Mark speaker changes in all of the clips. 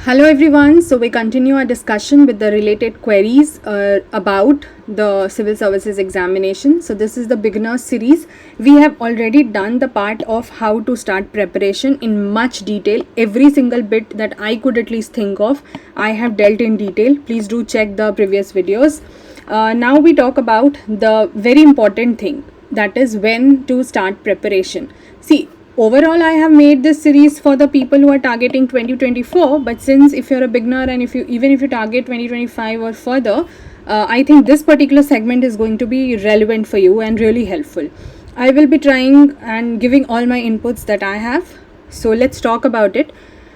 Speaker 1: Hello everyone, so we continue our discussion with the related queries about the civil services examination. So this is the beginner series. We have already done the part of how to start preparation in much detail. Every single bit that I could at least think of, I have dealt in detail. Please do check the previous videos. Now we talk about the very important thing, that is when to start preparation. See, overall I have made this series for the people who are targeting 2024, but since if you're a beginner and if you target 2025 or further, I think this particular segment is going to be relevant for you and really helpful. I will be trying and giving all my inputs that I have. So let's talk about it.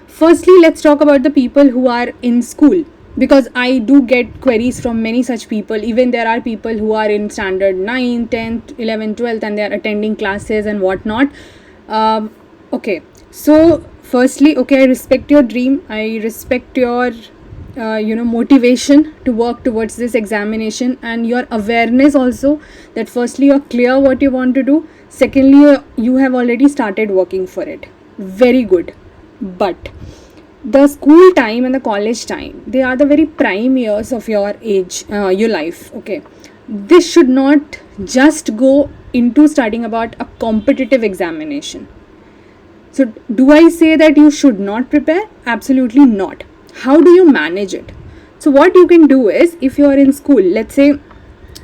Speaker 1: Firstly, let's talk about the people who are in school, because I do get queries from many such people. Even there are people who are in standard 9, 10th, 11th, 12th and they are attending classes and whatnot. Okay, so firstly, I respect your dream. I respect your motivation to work towards this examination, and your awareness also that firstly you're clear what you want to do, secondly you have already started working for it. Very good. But the school time and the college time, they are the very prime years of your age, your life. Okay, this should not just go into studying about a competitive examination. So do I say that you should not prepare? Absolutely not. How do you manage it? So what you can do is, if you are in school, let's say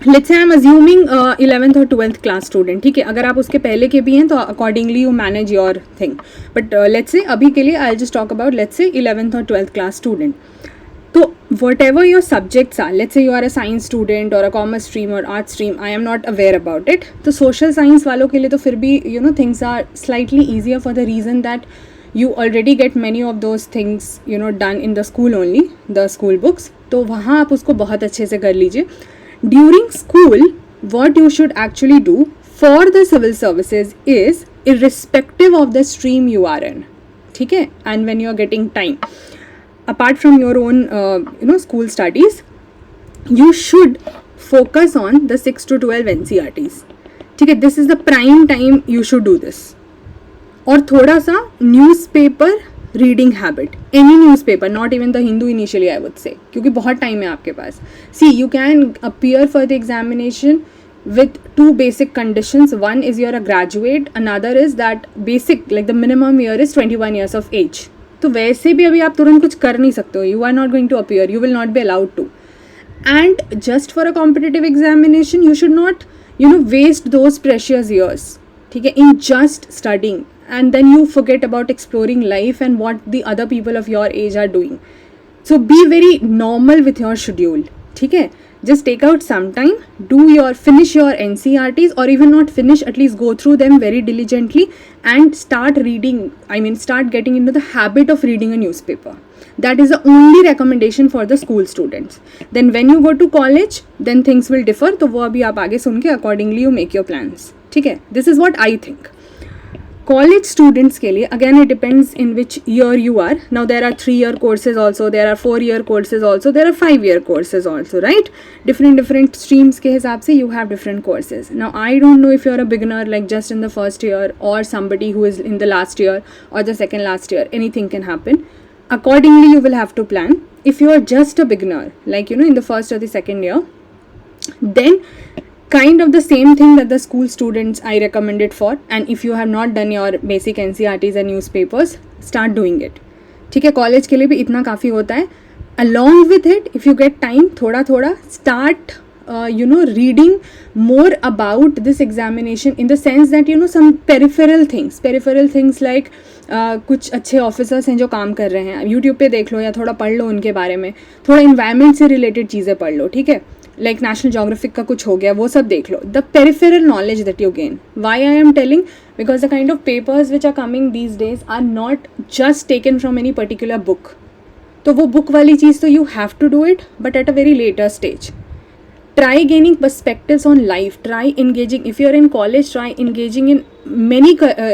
Speaker 1: I'm assuming 11th or 12th class student, ठीक है, अगर आप उसके पहले के भी हैं तो accordingly you manage your thing. But let's say अभी के लिए I'll just talk about, let's say 11th or 12th class student. So whatever your subjects are, let's say you are a science student or a commerce stream or art stream, I am not aware about it. तो social science वालों के लिए तो फिर भी things are slightly easier for the reason that you already get many of those things done in the school only, the school books. तो वहाँ आप उसको बहुत अच्छे से कर लीजिए. During school, what you should actually do for the civil services is irrespective of the stream you are in, ठीक है, and when you are getting time, apart from your own school studies, you should focus on the 6 to 12 NCERTs. ठीक है, this is the prime time you should do this. और थोड़ा सा newspaper reading habit, any newspaper, not even the Hindu initially I would say, क्योंकि बहुत time है आपके पास. See, you can appear for the examination with two basic conditions. One is you're a graduate, another is that basic, like the minimum year is 21 years of age. तो वैसे भी अभी आप तुरंत कुछ कर नहीं सकते हो. You are not going to appear, you will not be allowed to. And just for a competitive examination, you should not waste those precious years, ठीक है, in just studying, and then you forget about exploring life and what the other people of your age are doing. So be very normal with your schedule, ठीक है. Just take out some time, finish your NCERTs, or even not finish, at least go through them very diligently and start reading. Start getting into the habit of reading a newspaper. That is the only recommendation for the school students. Then when you go to college, then things will differ. तो वो अभी आप आगे सुन के accordingly you make your plans. ठीक है? This is what I think. College students के लिए, again it depends in which year you are. Now there are 3-year courses also, there are 4-year courses also, there are 5-year courses also, right? Different streams के हिसाब से you have different courses. Now I don't know if you're a beginner, like just in the first year, or somebody who is in the last year or the second last year. Anything can happen. Accordingly you will have to plan. If you are just a beginner, like in the first or the second year, then kind of the same thing that the school students I recommend it for. And if you have not done your basic NCERTs and newspapers, start doing it. ठीक है, college के लिए भी इतना काफ़ी होता है. Along with it, if you get time, थोड़ा थोड़ा start reading more about this examination, in the sense that some peripheral things like कुछ अच्छे ऑफिसर्स हैं जो काम कर रहे हैं, यूट्यूब पे देख लो या थोड़ा पढ़ लो उनके बारे में, थोड़ा इन्वायरमेंट से रिलेटेड चीज़ें पढ़ लो, ठीक है, लाइक नेशनल जोग्राफिक का कुछ हो गया, वो सब देख लो. The peripheral knowledge that you gain. Why I am telling? Because the kind of papers which are coming these days are not just taken from any particular book. तो वो बुक वाली चीज़ तो you have to do it, but at a very later stage. Try gaining perspectives on life. Try engaging, if you're in college, try engaging in many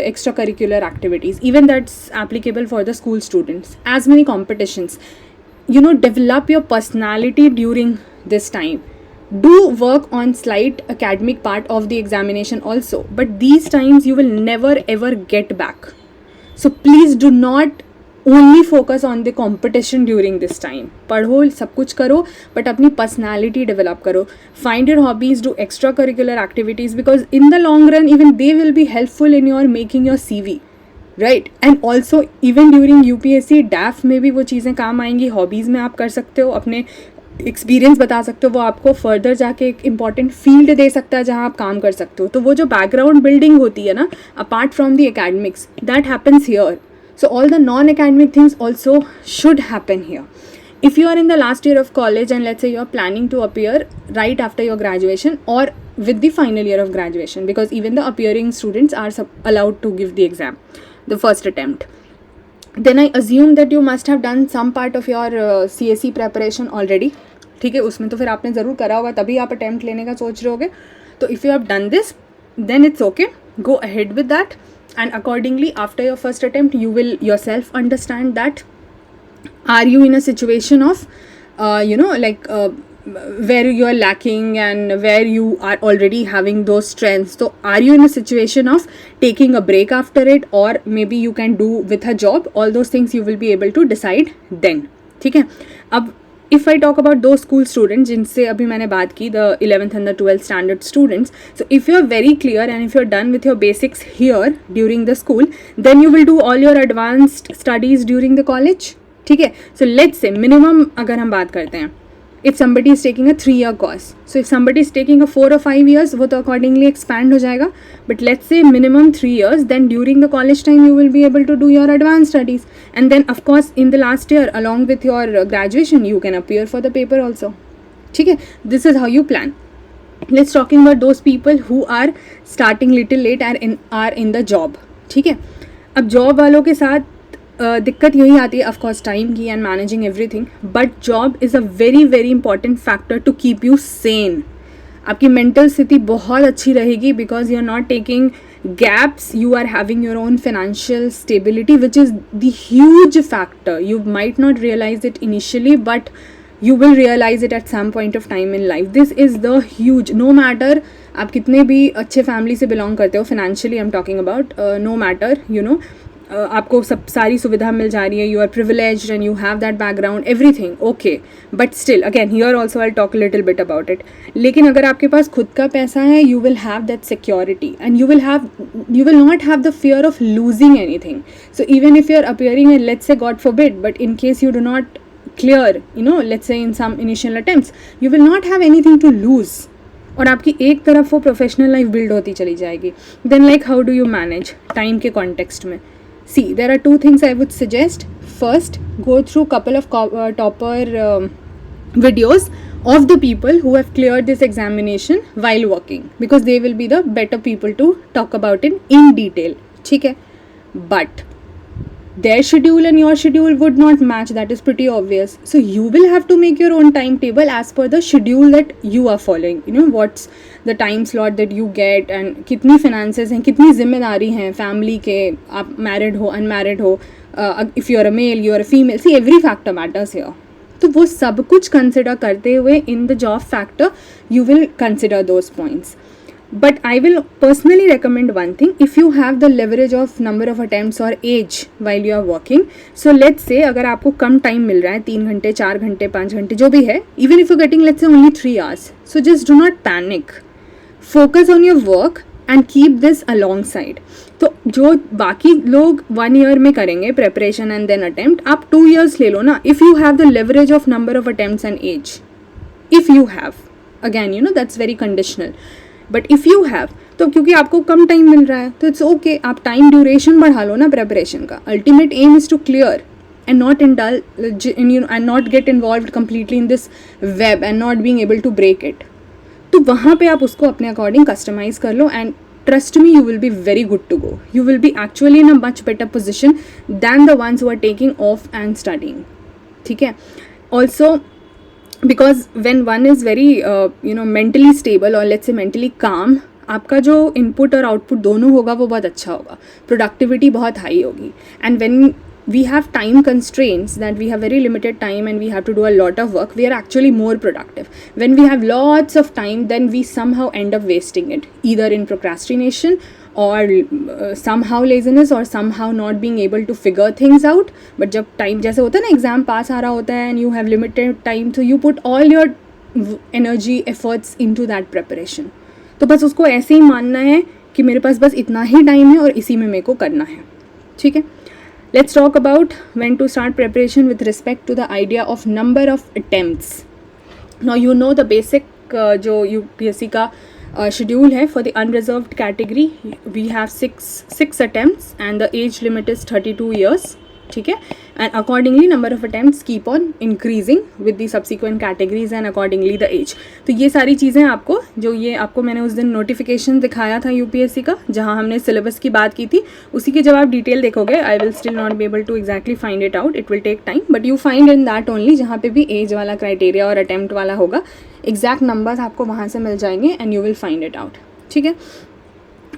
Speaker 1: extracurricular activities. Even that's applicable for the school students. As many competitions. Develop your personality during this time. Do work on slight academic part of the examination also. But these times you will never ever get back. So please do not only focus on the competition during this time. पढ़ो, सब कुछ करो, but अपनी personality develop करो. Find your hobbies, do extra curricular activities, because in the long run even they will be helpful in your making your CV, right. And also even during UPSC डैफ में भी वो चीज़ें काम आएंगी. Hobbies में आप कर सकते हो, अपने एक्सपीरियंस बता सकते हो, वो आपको फर्दर जाके एक इंपॉर्टेंट फील्ड दे सकता है जहाँ आप काम कर सकते हो. तो वो जो बैकग्राउंड बिल्डिंग होती है ना, apart from the academics, that happens here. So all the non-academic things also should happen here. If you are in the last year of college and let's say you are planning to appear right after your graduation or with the final year of graduation, because even the appearing students are allowed to give the exam, the first attempt, then I assume that you must have done some part of your CSE preparation already. ठीक है, उसमें तो फिर आपने ज़रूर करा होगा, तभी आप अटैम्प्ट लेने का सोच रहे होगे. तो if you have done this, then it's okay, go ahead with that. And accordingly, after your first attempt, you will yourself understand that are you in a situation of where you are lacking and where you are already having those strengths. So are you in a situation of taking a break after it, or maybe you can do with a job? All those things you will be able to decide then. ठीक है. अब if I talk about those school students जिनसे अभी मैंने बात की, the 11th and the 12th standard students, so if you are very clear and if you are done with your basics here during the school, then you will do all your advanced studies during the college. ठीक है. So let's say minimum अगर हम बात करते हैं, if somebody is taking a 3-year course, so if somebody is taking a 4 or 5 years, वो तो accordingly expand हो जाएगा. But let's say minimum 3 years, then during the college time you will be able to do your advanced studies. And then of course in the last year along with your graduation you can appear for the paper also. ठीक है. This is how you plan. Let's talking about those people who are starting little late and are in the job. ठीक है. अब job वालों के साथ दिक्कत यही आती है ऑफकोर्स टाइम की and managing everything, but job is a very very important factor to keep you sane. आपकी मेंटल स्थिति बहुत अच्छी रहेगी because you are not taking gaps, you are having your own financial stability, which is the huge factor. You might not realize it initially, but you will realize it at some point of time in life. This is the huge, no matter आप कितने भी अच्छे family से belong करते हो, financially I'm talking about, no matter, you know, आपको सब सारी सुविधा मिल जा रही है, you are privileged and you have that background, everything okay, but still again here also I talk little bit about it. लेकिन अगर आपके पास खुद का पैसा है, you will have that security and you will not have the fear of losing anything. So even if you are appearing and let's say God forbid, but in case you do not clear, you know, let's से इन some initial attempts, you will not have anything to lose, और आपकी एक तरफ वो professional life build होती चली जाएगी. Then like how do you manage time के कॉन्टेक्स्ट में? See, there are 2 things I would suggest. First, go through couple of topper videos of the people who have cleared this examination while working, because they will be the better people to talk about it in detail. ठीक है? But their schedule and your schedule would not match. That is pretty obvious. So you will have to make your own timetable as per the schedule that you are following. You know, what's the time slot that you get and कितनी finances हैं, कितनी जिम्मेदारी हैं family के, आप married हो, unmarried हो, if you are a male, you are a female. See, every factor matters here. तो वो सब कुछ consider करते हुए in the job factor, you will consider those points. But I will personally recommend one thing. If you have the leverage of number of attempts or age while you are working, so let's say अगर आपको कम time मिल रहा है, 3 घंटे 4 घंटे 5 घंटे जो भी है, even if you're getting let's say only 3 hours, so just do not panic. Focus on your work and keep this alongside. तो जो बाकी लोग 1 year में करेंगे preparation and then attempt, आप 2 years ले लो ना. If you have the leverage of number of attempts and age, if you have, again you know that's very conditional. But if you have, तो क्योंकि आपको कम टाइम मिल रहा है तो इट्स ओके, आप टाइम ड्यूरेशन बढ़ा लो ना प्रेपरेशन का. Ultimate aim is to clear and not indulge in, you know, and not get involved completely in this web and not being able to break it. तो वहाँ पे आप उसको अपने अकॉर्डिंग कस्टमाइज़ कर लो and trust me, you will be very good to go. You will be actually in a much better position than the ones who are taking off and studying. ठीक है? Also, because when one is very mentally stable or let's say mentally calm, आपका जो input और output दोनों होगा वो बहुत अच्छा होगा, प्रोडक्टिविटी बहुत हाई होगी. And when we have time constraints, that we have very limited time and we have to do a lot of work, we are actually more productive. When we have lots of time, then we somehow end up wasting it, either in procrastination और somehow laziness और somehow not being able to figure things out. But जब time जैसे होता है ना, exam pass आ रहा होता है and you have limited time, so you put all your energy efforts into that preparation. तो बस उसको ऐसे ही मानना है कि मेरे पास बस इतना ही टाइम है और इसी में मेरे को करना है. ठीक है. Let's talk about when to start preparation with respect to the idea of number of attempts. Now you know the basic जो UPSC का schedule है for the unreserved category. We have six attempts and the age limit is 32 years. ठीक है. And accordingly number of attempts keep on increasing with the subsequent categories and accordingly the age. तो ये सारी चीज़ें आपको, जो ये आपको मैंने उस दिन नोटिफिकेशन दिखाया था UPSC का, जहाँ हमने सिलेबस की बात की थी, उसी के जब आप डिटेल देखोगे, I will still not be able to exactly find it out, it will take time, but you find in that only, जहाँ पे भी एज वाला क्राइटेरिया और अटैम्प्ट वाला होगा, एग्जैक्ट नंबर्स आपको वहाँ से मिल जाएंगे and you will find it out. ठीक है.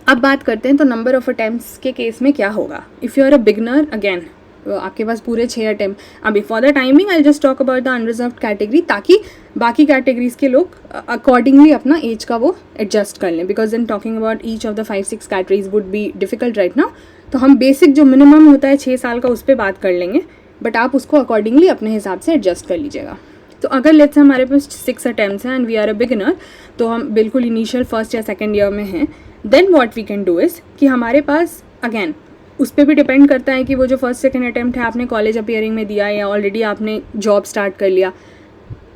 Speaker 1: अब बात करते हैं तो नंबर ऑफ अटैम्प्ट्स के केस में क्या होगा. If you are a beginner, again आपके पास पूरे 6 अटैम्प्ट. अभी for the timing I just talk about the unreserved category, ताकि बाकी कैटेगरीज के लोग अकॉर्डिंगली अपना एज का वो एडजस्ट कर लें, because in talking about each of the 5-6 categories would be difficult right now. तो हम बेसिक जो मिनिमम होता है 6 साल का, उस पर बात कर लेंगे, बट आप उसको अकॉर्डिंगली अपने हिसाब से एडजस्ट कर लीजिएगा. तो अगर लेट्स हमारे पास 6 अटैम्प्ट्स हैं and we are a beginner, तो हम बिल्कुल इनिशियल फर्स्ट या सेकेंड ईयर में हैं, then what we can do is कि हमारे पास अगेन उस पर भी डिपेंड करता है कि वो जो फर्स्ट सेकेंड अटैम्प्ट है आपने कॉलेज अपियरिंग में दिया या ऑलरेडी आपने जॉब स्टार्ट कर लिया.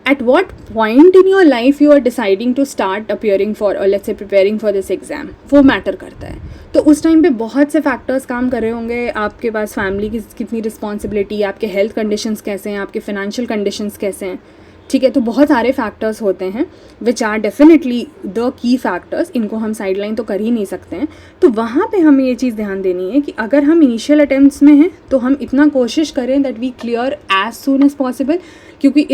Speaker 1: At what point in your life you are deciding to start appearing for और let's say preparing for this exam, वो मैटर करता है. तो उस टाइम पे बहुत से फैक्टर्स काम कर रहे होंगे. आपके पास फैमिली की कितनी रिस्पॉन्सिबिलिटी, आपके हेल्थ कंडीशंस कैसे हैं, आपके फाइनेंशियल कंडीशंस कैसे हैं. ठीक है. तो बहुत सारे फैक्टर्स होते हैं which are definitely the key factors, इनको हम साइडलाइन तो कर ही नहीं सकते हैं. तो वहाँ पे हमें ये चीज़ ध्यान देनी है कि अगर हम इनिशियल अटैम्प्ट्स में हैं तो हम इतना कोशिश करें that we clear as soon as possible, क्योंकि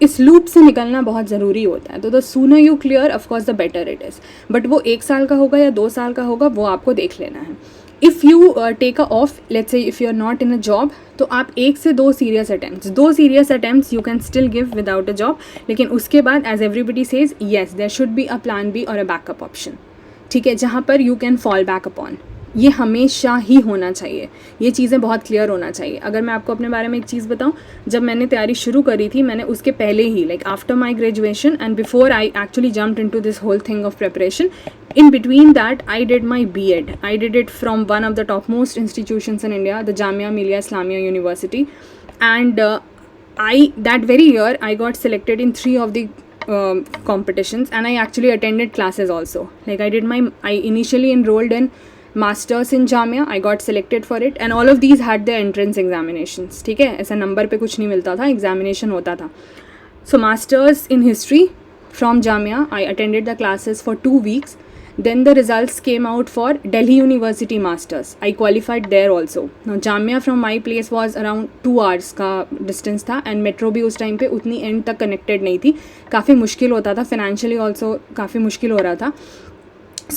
Speaker 1: इस लूप से निकलना बहुत ज़रूरी होता है. तो the sooner you clear of course the better it is. But वो 1 साल का होगा या 2 साल का होगा, वो आपको देख लेना है. If you take a off, let's say if you are not in a job, तो आप 1 से 2 serious attempts you can still give without a job. लेकिन उसके बाद as everybody says yes there should be a plan B और a backup option. ठीक है. जहाँ पर you can fall back upon. ये हमेशा ही होना चाहिए. ये चीज़ें बहुत क्लियर होना चाहिए. अगर मैं आपको अपने बारे में एक चीज़ बताऊं, जब मैंने तैयारी शुरू करी थी, मैंने उसके पहले ही like after my graduation and before I actually jumped into this whole thing of preparation, in between that I did my B.Ed. I did it from one of the topmost institutions in India, the Jamia Millia Islamia University, and that very year I got selected in 3 of the competitions, and I actually attended classes also. Like I initially enrolled in masters in Jamia, I got selected for it, and all of these had their entrance examinations. ठीक है. ऐसा number पे कुछ नहीं मिलता था, examination होता था. So masters in history from Jamia, I attended the classes for 2 weeks. Then the results came out for Delhi University Masters. I qualified there also. Now Jamia from my place was around 2 hours का distance था, and metro भी उस time पे उतनी end तक connected नहीं थी. काफ़ी मुश्किल होता था, financially also काफ़ी मुश्किल हो रहा था.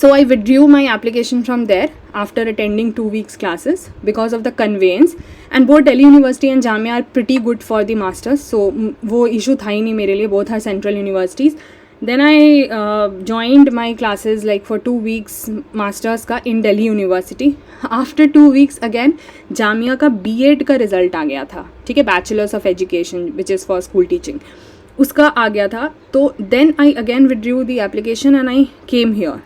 Speaker 1: So I withdrew my application from there after attending 2 weeks classes because of the conveyance. And both Delhi University and Jamia are pretty good for the masters. So वो issue था ही नहीं मेरे लिए. Both are central universities. Then I joined my classes like for 2 weeks masters का in Delhi University. After 2 weeks again Jamia का B.Ed का result आ गया था. ठीक है. Bachelors of Education which is for school teaching, उसका आ गया था. तो then I again withdrew the application and I came here.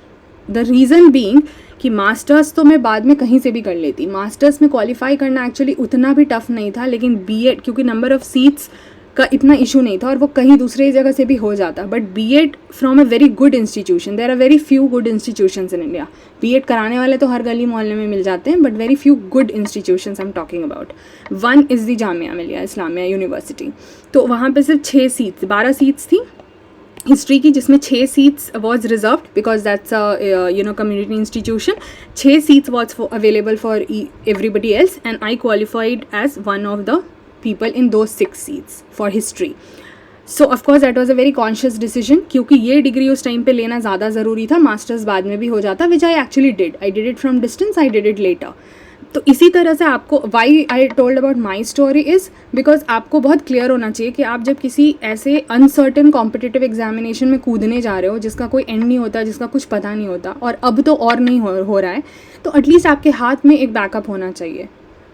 Speaker 1: The reason being कि मास्टर्स तो मैं बाद में कहीं से भी कर लेती. मास्टर्स में क्वालिफाई करना एक्चुअली उतना भी टफ नहीं था, लेकिन B.Ed क्योंकि नंबर ऑफ़ सीट्स का इतना इशू नहीं था और वो कहीं दूसरे जगह से भी हो जाता. But B.Ed from a very good institution, there are very few good institutions in India. B.Ed कराने वाले तो हर गली मोहल्ले में मिल जाते हैं, but very few good institutions I am talking about. One is the Jamia Millia Islamia university. तो वहाँ पे सिर्फ 12 सीट्स थी हिस्ट्री की, जिसमें 6 seats was reserved because that's community institution. 6 seats was available for everybody else, and I qualified as one of the people in those 6 seats for history. So of course that was a very conscious decision, क्योंकि ये degree उस time पे लेना ज़्यादा ज़रूरी था. Masters बाद में भी हो जाता, which I actually did. I did it from distance, I did it later. तो इसी तरह से आपको why I told about my story is because आपको बहुत क्लियर होना चाहिए कि आप जब किसी ऐसे अनसर्टेन कॉम्पिटिटिव एग्जामिनेशन में कूदने जा रहे हो जिसका कोई एंड नहीं होता, जिसका कुछ पता नहीं होता, और अब तो और नहीं हो रहा है, तो एटलीस्ट आपके हाथ में एक बैकअप होना चाहिए,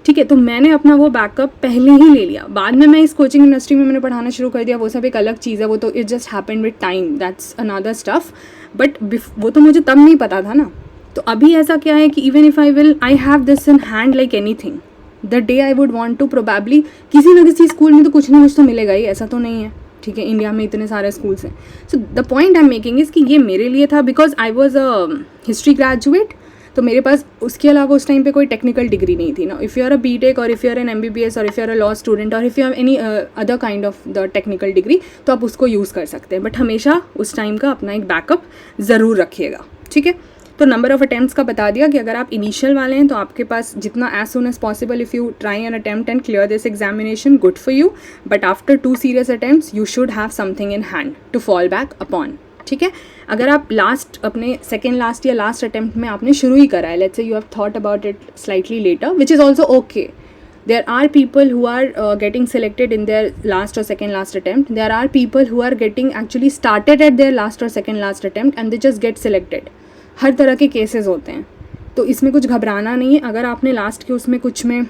Speaker 1: ठीक है। तो मैंने अपना वो बैकअप पहले ही ले लिया। बाद में मैं इस कोचिंग इंडस्ट्री में मैंने पढ़ाना शुरू कर दिया, वो सब एक अलग चीज़ है, वो तो it just happened with time, that's another stuff, but वो तो मुझे तब नहीं पता था ना। तो अभी ऐसा क्या है कि even if I have this in hand like anything, the day I would want to probably किसी ना किसी स्कूल में तो कुछ ना कुछ तो मिलेगा ही, ऐसा तो नहीं है, ठीक है। इंडिया में इतने सारे स्कूल्स हैं। So the point I am making is कि ये मेरे लिए था because I was a history graduate, तो मेरे पास उसके अलावा उस टाइम पे कोई टेक्निकल डिग्री नहीं थी ना। If you are a BTech और if you are an MBBS और if you are a law student और if you have any other kind of the technical degree, तो आप उसको यूज़ कर सकते हैं, बट हमेशा उस टाइम का अपना एक बैकअप ज़रूर रखिएगा, ठीक है। तो नंबर ऑफ अटैम्प्ट्स का बता दिया कि अगर आप इनिशियल वाले हैं तो आपके पास जितना as soon as possible if you try an attempt and clear this examination, good for you, but after 2 serious attempts you should have something in hand to fall back upon, ठीक है। अगर आप अपने सेकेंड लास्ट या last attempt में आपने शुरू ही करा है, let's say you have thought about it slightly later, which is also okay. There are people who are getting selected in their last or second last attempt. There are people who are getting actually started at their last or second last attempt and they just get selected. हर तरह के cases होते हैं, तो इसमें कुछ घबराना नहीं है. अगर आपने लास्ट के उसमें कुछ में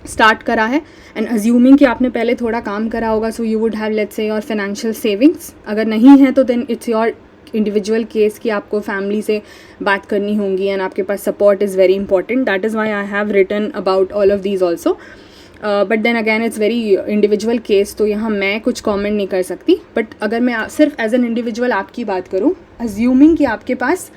Speaker 1: स्टार्ट करा है एंड अज्यूमिंग कि आपने पहले थोड़ा काम करा होगा, so you would have let's say your financial savings. अगर नहीं है तो then it's your individual case कि आपको फैमिली से बात करनी होंगी एंड आपके पास support is very important. That is why I have written about all of these also, but then again it's very individual case, तो यहाँ मैं कुछ कॉमेंट नहीं कर सकती. बट अगर मैं सिर्फ एज एन इंडिविजुअल आपकी बात करूँ, अज्यूमिंग कि आपके पास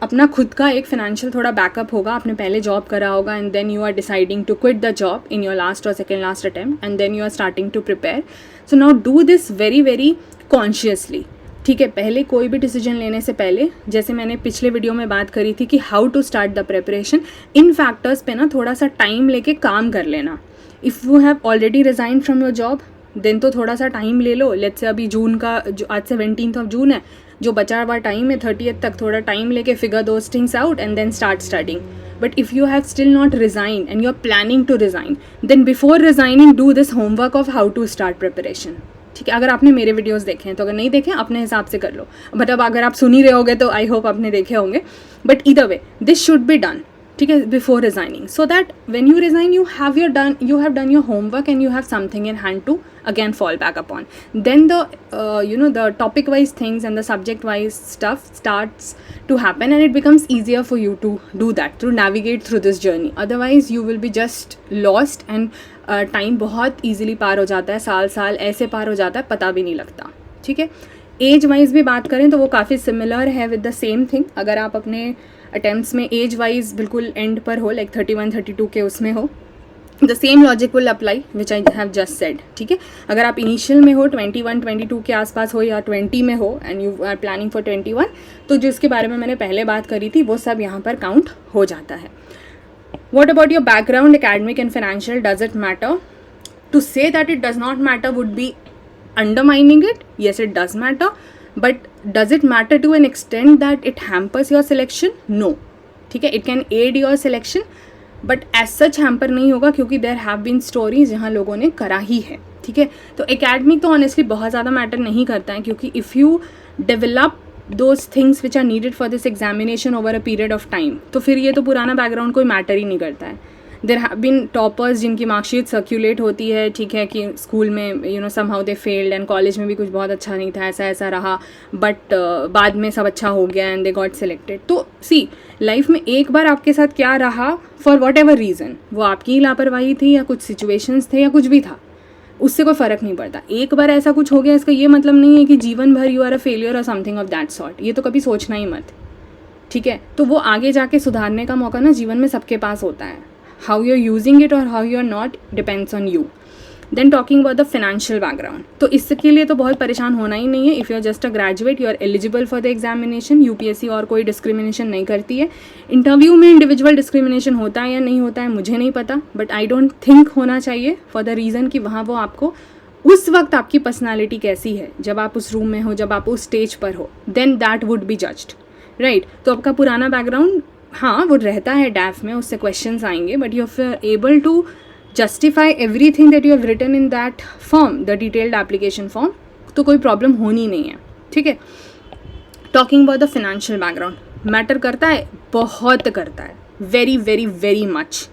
Speaker 1: अपना खुद का एक फाइनेंशियल थोड़ा बैकअप होगा, आपने पहले जॉब करा होगा and then you are deciding to quit the job in your last और second last attempt and then you are starting to prepare. So now do this very very consciously, ठीक है. पहले कोई भी डिसीजन लेने से पहले, जैसे मैंने पिछले वीडियो में बात करी थी कि how to start the preparation, इन फैक्टर्स पे ना थोड़ा सा टाइम लेके काम कर लेना. If you have already resign from your job then तो थोड़ा सा टाइम ले लो. लेट्स से अभी जून का जो आज 17 जून है, जो बचा हुआ टाइम है 30th तक, थोड़ा टाइम लेके figure those things out and then start studying. But if you have still not resign and you are planning to resign, then before resigning do this homework of how to start preparation. ठीक है, अगर आपने मेरे videos देखे हैं तो, अगर नहीं देखे अपने हिसाब से कर लो. बट अब अगर आप सुन ही रहे होगे तो आई होप आपने देखे होंगे. But either way this should be done, ठीक है, before resigning, so that when you resign you have done your homework and you have something in hand to again fall back upon. Then the topic wise things and the subject wise stuff starts to happen and it becomes easier for you to do that, to navigate through this journey. Otherwise you will be just lost and time बहुत easily पार हो जाता है, साल ऐसे पार हो जाता है पता भी नहीं लगता. ठीक है, एज वाइज भी बात करें तो वो काफ़ी सिमिलर है विद द सेम थिंग. अगर आप अपने अटैम्प्ट्स में एज वाइज बिल्कुल एंड पर हो, लाइक 31-32 के उसमें हो, the same logic will apply which I have just said. ठीक है, अगर आप इनिशियल में हो 21-22 के आसपास हो या 20 में हो and you are planning for 21, तो जिसके बारे में मैंने पहले बात करी थी वो सब यहाँ पर काउंट हो जाता है. What about your background, academic and financial? Does it matter? To say that it does not matter would be undermining it. Yes, it does matter. But does it matter to an extent that it hampers your selection? No. ठीक है, it can aid your selection, but as such hamper नहीं होगा क्योंकि there have been stories जहाँ लोगों ने करा ही है. ठीक है, तो academic तो honestly बहुत ज़्यादा matter नहीं करता है, क्योंकि if you develop those things which are needed for this examination over a period of time, तो फिर ये तो पुराना बैकग्राउंड कोई मैटर ही नहीं करता है. देर हैव बीन टॉपर्स जिनकी मार्कशीट सर्कुलेट होती है, ठीक है, कि स्कूल में somehow they failed and college में भी कुछ बहुत अच्छा नहीं था, ऐसा रहा, बट बाद में सब अच्छा हो गया एंड दे गॉट सिलेक्टेड. तो सी, लाइफ में एक बार आपके साथ क्या रहा, फॉर वॉट एवर रीज़न, वो आपकी ही लापरवाही थी या कुछ सिचुएशंस थे या कुछ भी था, उससे कोई फ़र्क नहीं पड़ता. एक बार ऐसा कुछ हो गया, इसका ये मतलब नहीं है कि जीवन भर यू आर अ फेलियर और समथिंग ऑफ दैट सॉर्ट. ये तो कभी सोचना ही मत. ठीक है, तो वो आगे जाके सुधारने का मौका ना जीवन में सबके पास होता है. How you are using it और how you are not depends on you. Then talking about the financial background, तो इसके लिए तो बहुत परेशान होना ही नहीं है. If you are just a graduate, you are eligible for the examination. UPSC और कोई डिस्क्रिमिनेशन नहीं करती है. इंटरव्यू में इंडिविजुअल डिस्क्रिमिनेशन होता है या नहीं होता है मुझे नहीं पता, बट आई डोंट थिंक होना चाहिए, फॉर द रीज़न कि वहाँ वो आपको उस वक्त आपकी पर्सनैलिटी कैसी है, जब आप उस रूम में हो, जब आप उस स्टेज पर हो, then that would be judged, right. तो आपका पुराना बैकग्राउंड हाँ वो रहता है डैफ में, उससे क्वेश्चंस आएंगे, but you are able to justify everything that you have written in that form, the detailed application form, तो कोई प्रॉब्लम होनी नहीं है, ठीक है। Talking about the financial background matter करता है, बहुत करता है, वेरी वेरी वेरी मच।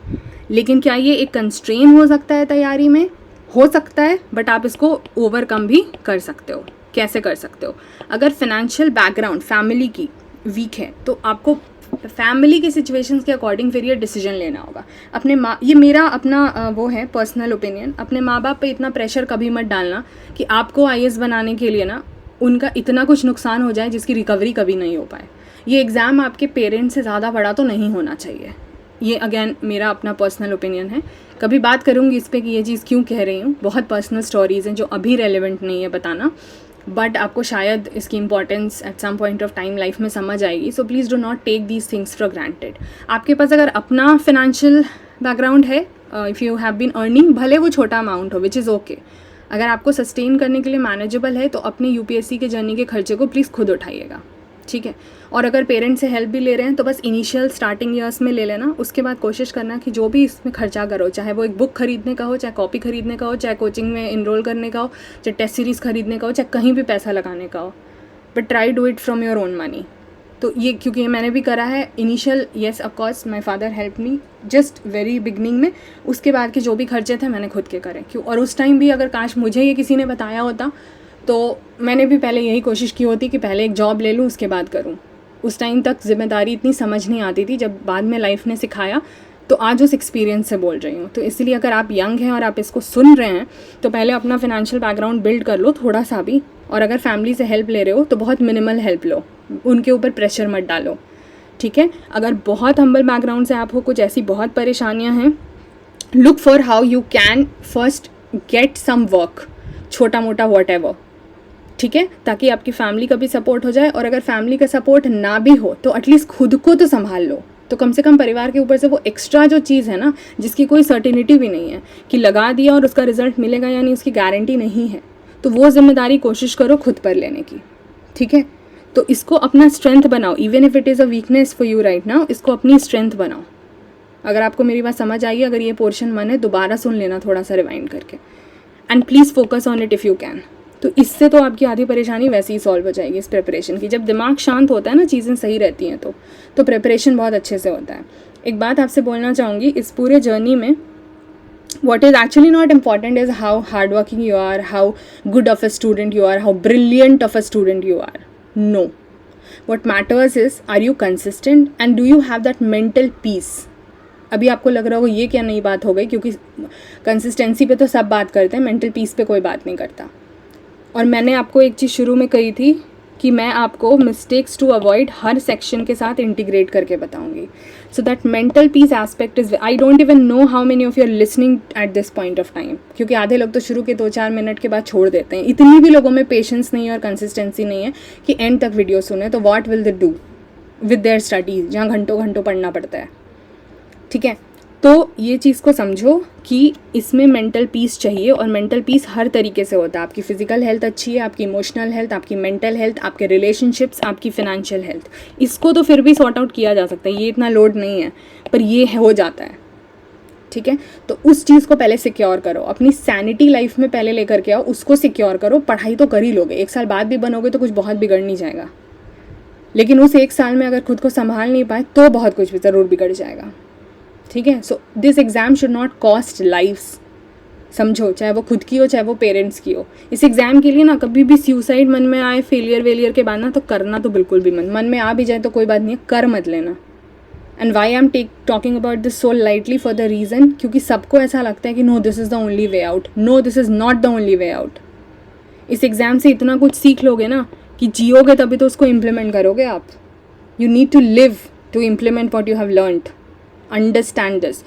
Speaker 1: लेकिन क्या ये एक कंस्ट्रेन हो सकता है तैयारी में? हो सकता है, बट आप इसको ओवरकम भी कर सकते हो। कैसे कर सकते हो? अगर फाइनेंशियल बैकग्राउंड फैमिली की वीक है तो आपको फैमिली के सिचुएशंस के अकॉर्डिंग फिर ये डिसीजन लेना होगा। अपने माँ, ये मेरा अपना वो है पर्सनल ओपिनियन, अपने माँ बाप पे इतना प्रेशर कभी मत डालना कि आपको आईएएस बनाने के लिए ना उनका इतना कुछ नुकसान हो जाए जिसकी रिकवरी कभी नहीं हो पाए। ये एग्ज़ाम आपके पेरेंट्स से ज़्यादा बड़ा तो नहीं होना चाहिए। ये अगेन मेरा अपना पर्सनल ओपिनियन है। कभी बात करूँगी इस पर कि ये चीज़ क्यों कह रही हूँ, बहुत पर्सनल स्टोरीज़ हैं जो अभी रेलिवेंट नहीं है बताना, बट आपको शायद इसकी importance at some point of time life में समझ आएगी। So please do not take these things for granted. आपके पास अगर अपना फिनेंशियल बैकग्राउंड है, if you have been earning, भले वो छोटा अमाउंट हो, विच इज़ ओके, अगर आपको सस्टेन करने के लिए मैनेजेबल है तो अपनी यूपीएससी के जर्नी के खर्चे को प्लीज़ खुद उठाइएगा, ठीक है। और अगर पेरेंट्स से हेल्प भी ले रहे हैं तो बस इनिशियल स्टार्टिंग ईयर्स में ले लेना, उसके बाद कोशिश करना कि जो भी इसमें खर्चा करो, चाहे वो एक बुक खरीदने का हो, चाहे कॉपी खरीदने का हो, चाहे कोचिंग में इनरोल करने का हो, चाहे टेस्ट सीरीज़ खरीदने का हो, चाहे कहीं भी पैसा लगाने का हो, but try do it from your own money. तो ये क्योंकि ये मैंने भी करा है initial, yes of course my father help me just very beginning में, उसके बाद के जो भी खर्चे थे मैंने खुद के करे। क्यों? और उस टाइम भी अगर काश मुझे ये किसी ने बताया होता तो मैंने भी पहले यही कोशिश की होती कि पहले एक जॉब ले लूँ उसके बाद करूँ। उस टाइम तक जिम्मेदारी इतनी समझ नहीं आती थी, जब बाद में लाइफ ने सिखाया तो आज उस एक्सपीरियंस से बोल रही हूँ। तो इसलिए अगर आप यंग हैं और आप इसको सुन रहे हैं तो पहले अपना फिनेंशियल बैकग्राउंड बिल्ड कर लो थोड़ा सा भी, और अगर फैमिली से हेल्प ले रहे हो तो बहुत मिनिमल हेल्प लो, उनके ऊपर प्रेशर मत डालो, ठीक है। अगर बहुत हम्बल बैकग्राउंड से आप हो, कुछ ऐसी बहुत परेशानियाँ हैं, look for how you can first get some work, छोटा मोटा वॉट एवर, ठीक है, ताकि आपकी फैमिली का भी सपोर्ट हो जाए। और अगर फैमिली का सपोर्ट ना भी हो तो एटलीस्ट खुद को तो संभाल लो। तो कम से कम परिवार के ऊपर से वो एक्स्ट्रा जो चीज़ है ना, जिसकी कोई सर्टिनिटी भी नहीं है कि लगा दिया और उसका रिजल्ट मिलेगा या नहीं, उसकी गारंटी नहीं है, तो वो जिम्मेदारी कोशिश करो खुद पर लेने की, ठीक है। तो इसको अपना स्ट्रेंथ बनाओ, even if it is a weakness for you right now, इसको अपनी स्ट्रेंथ बनाओ। अगर आपको मेरी बात समझ आई, अगर ये पोर्शन मन है दोबारा सुन लेना थोड़ा सा रिवाइंड करके, and please focus on it if you can. तो इससे तो आपकी आधी परेशानी वैसे ही सॉल्व हो जाएगी इस प्रिपरेशन की। जब दिमाग शांत होता है ना, चीज़ें सही रहती हैं तो प्रिपरेशन बहुत अच्छे से होता है। एक बात आपसे बोलना चाहूँगी, इस पूरे जर्नी में what is actually not important is how hardworking you are, how good of a student you are, how brilliant of a student you are. No. What matters is, are you consistent and do you have that mental peace? अभी आपको लग रहा होगा ये क्या नई बात हो गई, क्योंकि कंसिस्टेंसी पे तो सब बात करते हैं, मेंटल पीस पे कोई बात नहीं करता। और मैंने आपको एक चीज़ शुरू में कही थी कि मैं आपको मिस्टेक्स टू अवॉइड हर सेक्शन के साथ इंटीग्रेट करके बताऊंगी। So that mental peace aspect is, I don't even know how many of you are listening at this point of time, क्योंकि आधे लोग तो शुरू के 2-4 मिनट के बाद छोड़ देते हैं। इतनी भी लोगों में पेशेंस नहीं है और कंसिस्टेंसी नहीं है कि एंड तक वीडियो सुने, तो what will they do with their studies, जहाँ घंटों घंटों पढ़ना पड़ता है, ठीक है। तो ये चीज़ को समझो कि इसमें मेंटल पीस चाहिए, और मेंटल पीस हर तरीके से होता है। आपकी फिजिकल हेल्थ अच्छी है, आपकी इमोशनल हेल्थ, आपकी मेंटल हेल्थ, आपके रिलेशनशिप्स, आपकी फिनेंशियल हेल्थ, इसको तो फिर भी सॉर्ट आउट किया जा सकता है, ये इतना लोड नहीं है, पर ये हो जाता है, ठीक है। तो उस चीज़ को पहले सिक्योर करो, अपनी सैनिटी लाइफ में पहले लेकर के आओ, उसको सिक्योर करो। पढ़ाई तो कर ही लोगे, 1 साल बाद भी बनोगे तो कुछ बहुत बिगड़ नहीं जाएगा, लेकिन उस 1 साल में अगर खुद को संभाल नहीं पाए तो बहुत कुछ भी ज़रूर बिगड़ जाएगा, ठीक है। So this exam should not cost lives, समझो, चाहे वो खुद की हो चाहे वो पेरेंट्स की हो। इस एग्ज़ाम के लिए ना कभी भी सुसाइड मन में आए, फेलियर के बाद ना, तो करना तो बिल्कुल भी मन में आ भी जाए तो कोई बात नहीं है, कर मत लेना। And why I am talking about this so lightly, for the reason, क्योंकि सबको ऐसा लगता है कि no this is the only way out. No, this is not the only way out. इस एग्ज़ाम से इतना कुछ सीख लोगे ना कि जियोगे तभी तो उसको इम्प्लीमेंट करोगे आप। You need to live to implement what you have learned. Understand this.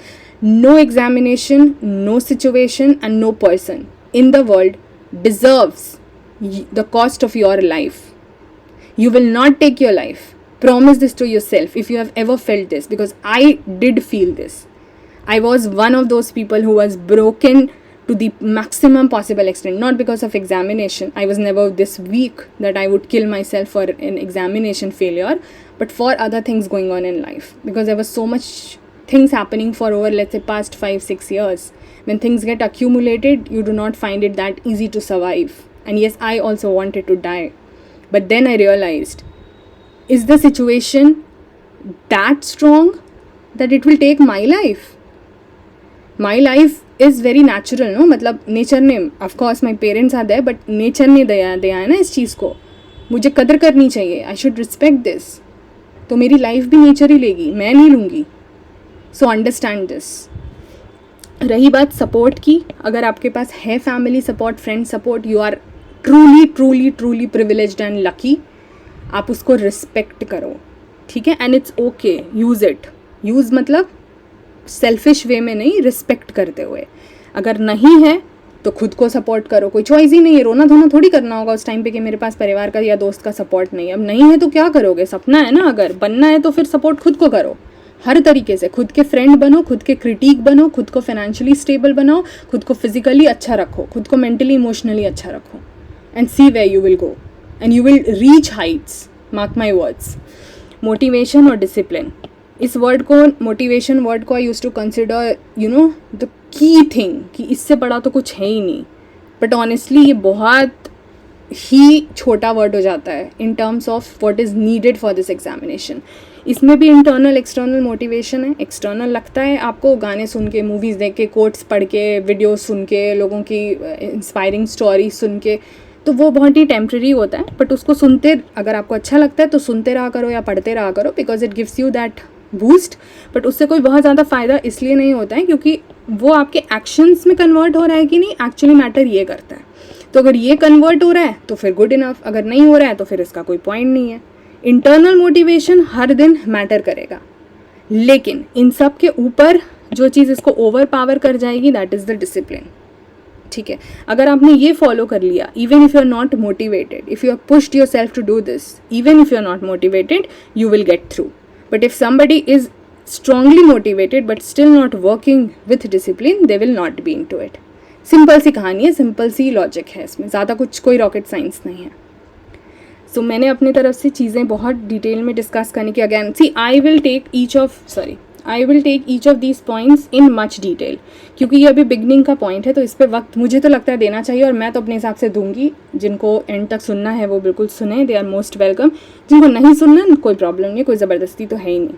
Speaker 1: No examination, no situation and no person in the world deserves the cost of your life. You will not take your life. Promise this to yourself if you have ever felt this, because I did feel this. I was one of those people who was broken to the maximum possible extent, not because of examination. I was never this weak that I would kill myself for an examination failure, but for other things going on in life, because there was so much things happening for over, let's say, past 5-6 years. When things get accumulated, you do not find it that easy to survive. And yes, I also wanted to die, but then I realized, is the situation that strong that it will take my life? My life is very natural, no? मतलब nature ने, of course my parents are there, but nature ने दिया है ना इस चीज़ को, मुझे कदर करनी चाहिए, आई शुड रिस्पेक्ट दिस. तो मेरी लाइफ भी नेचर ही लेगी, मैं नहीं लूँगी. So understand this. रही बात सपोर्ट की, अगर आपके पास है family support, friend support, you are truly truly truly privileged and lucky. आप उसको रिस्पेक्ट करो, ठीक है? And it's okay, use it. Use मतलब सेल्फिश वे में नहीं, रिस्पेक्ट करते हुए. अगर नहीं है तो खुद को सपोर्ट करो, कोई चॉइस ही नहीं है. रोना धोना थोड़ी करना होगा उस टाइम पे कि मेरे पास परिवार का या दोस्त का सपोर्ट नहीं है. अब नहीं है तो क्या करोगे? सपना है ना, अगर बनना है तो फिर सपोर्ट खुद को करो हर तरीके से. खुद के फ्रेंड बनो, खुद के क्रिटिक बनो, खुद को फाइनेंशियली स्टेबल बनाओ, खुद को फिजिकली अच्छा रखो, खुद को मेंटली इमोशनली अच्छा रखो, and see where you will go and you will reach heights. Mark my words. Motivation और डिसिप्लिन, इस वर्ड को, मोटिवेशन वर्ड को I used to consider you know the key thing, कि इससे बड़ा तो कुछ है ही नहीं. बट ऑनेस्टली ये बहुत ही छोटा वर्ड हो जाता है in terms of what is needed for this examination. इसमें भी इंटरनल एक्सटर्नल मोटिवेशन है. एक्सटर्नल लगता है आपको गाने सुन के, मूवीज़ देख के, कोट्स पढ़ के, वीडियोस सुन के, लोगों की इंस्पायरिंग स्टोरी सुन के, तो वो बहुत ही टेम्प्रेरी होता है. बट उसको सुनते, अगर आपको अच्छा लगता है तो सुनते रहा करो या पढ़ते रहा करो, because it gives you that boost. But उससे कोई बहुत ज़्यादा फ़ायदा इसलिए नहीं होता है क्योंकि वो आपके एक्शंस में कन्वर्ट हो रहा है कि नहीं, एक्चुअली मैटर ये करता है. तो अगर ये कन्वर्ट हो रहा है तो फिर गुड इनफ, अगर नहीं हो रहा है तो फिर इसका कोई पॉइंट नहीं है. इंटरनल मोटिवेशन हर दिन मैटर करेगा, लेकिन इन सब के ऊपर जो चीज़ इसको ओवर पावर कर जाएगी, दैट इज़ द डिसिप्लिन. ठीक है? अगर आपने ये फॉलो कर लिया, even if you are not motivated, if you are pushed yourself to do this, even if you are not motivated, you will get through. But if somebody is strongly motivated but still not working with discipline, they will not be into it. Simple सी कहानी है, simple सी logic है इसमें, ज़्यादा कुछ कोई rocket science नहीं है. सो मैंने अपनी तरफ से चीज़ें बहुत डिटेल में डिस्कस करने की. Again see, I will take each of these points in much detail, क्योंकि ये अभी बिगनिंग का पॉइंट है, तो इस पर वक्त मुझे तो लगता है देना चाहिए, और मैं तो अपने हिसाब से दूंगी. जिनको एंड तक सुनना है वो बिल्कुल सुने, दे आर मोस्ट वेलकम. जिनको नहीं सुनना, कोई प्रॉब्लम नहीं, कोई ज़बरदस्ती तो है ही नहीं.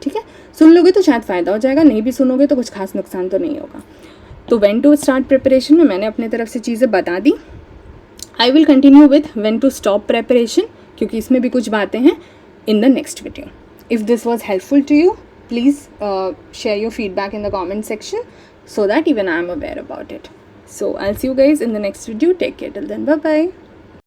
Speaker 1: ठीक है? सुन लोगे तो शायद फ़ायदा हो जाएगा, नहीं भी सुनोगे तो कुछ खास नुकसान तो नहीं होगा. तो व्हेन टू स्टार्ट प्रिपरेशन में मैंने अपने तरफ से चीज़ें बता दी. I will continue with when to stop preparation, क्योंकि इसमें भी कुछ बातें हैं, in the next video. If this was helpful to you, please share your feedback in the comment section so that even I am aware about it. So I'll see you guys in the next video. Take care till then. Bye bye.